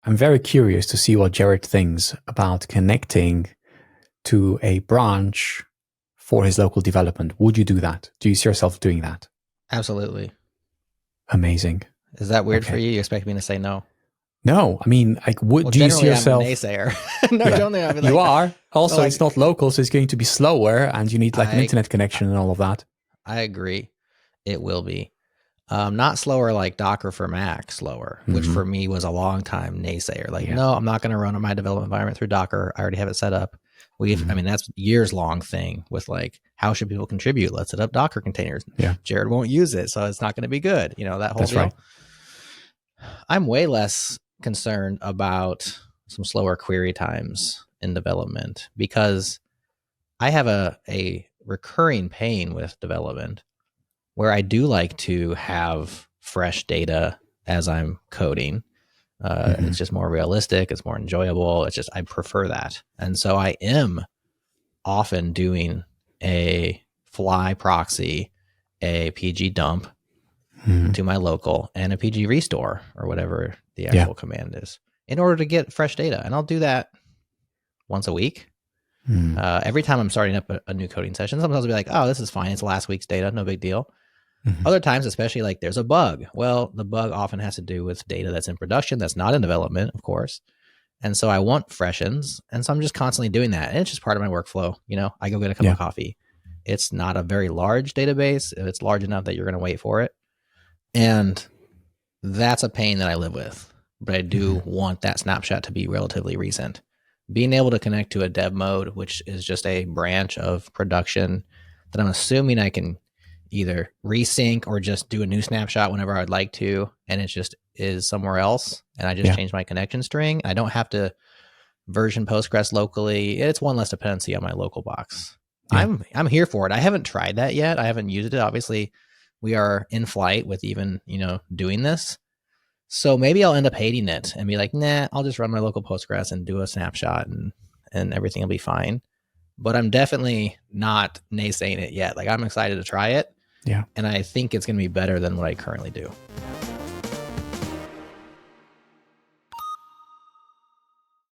I'm very curious to see what Jared thinks about connecting to a branch for his local development. Would you do that? Do you see yourself doing that? Absolutely. Amazing. Is that weird for you? You expect me to say no? No, I mean, like, Well, do you see yourself? I'm a naysayer. No, Yeah, generally I'd be like, you are. Also, like, it's not local, so it's going to be slower, and you need like an internet connection and all of that. I agree. It will be. Not slower like Docker for Mac slower, which for me was a long time naysayer. Like, no, I'm not going to run my development environment through Docker. I already have it set up. I mean, that's years long thing with like, how should people contribute? Let's set up Docker containers. Yeah. Jared won't use it, so it's not going to be good. You know, that whole deal. Right. I'm way less concerned about some slower query times in development because I have a recurring pain with development where I do like to have fresh data as I'm coding. It's just more realistic. It's more enjoyable. It's just, I prefer that. And so I am often doing a fly proxy, a PG dump to my local, and a PG restore or whatever the actual command is in order to get fresh data. And I'll do that once a week. Every time I'm starting up a new coding session, sometimes I'll be like, oh, this is fine. It's last week's data. No big deal. Other times, especially like there's a bug. Well, the bug often has to do with data that's in production, that's not in development, of course. And so I want freshens. And so I'm just constantly doing that. And it's just part of my workflow. You know, I go get a cup of coffee. It's not a very large database. It's large enough that you're going to wait for it. And that's a pain that I live with. But I do want that snapshot to be relatively recent. Being able to connect to a dev mode, which is just a branch of production that I'm assuming I can either resync or just do a new snapshot whenever I'd like to, and it just is somewhere else, and I just change my connection string. I don't have to version Postgres locally. It's one less dependency on my local box. I'm here for it. I haven't tried that yet. I haven't used it. Obviously, we are in flight with even, doing this. So maybe I'll end up hating it and be like, nah, I'll just run my local Postgres and do a snapshot and everything will be fine. But I'm definitely not naysaying it yet. Like, I'm excited to try it. Yeah. And I think it's going to be better than what I currently do.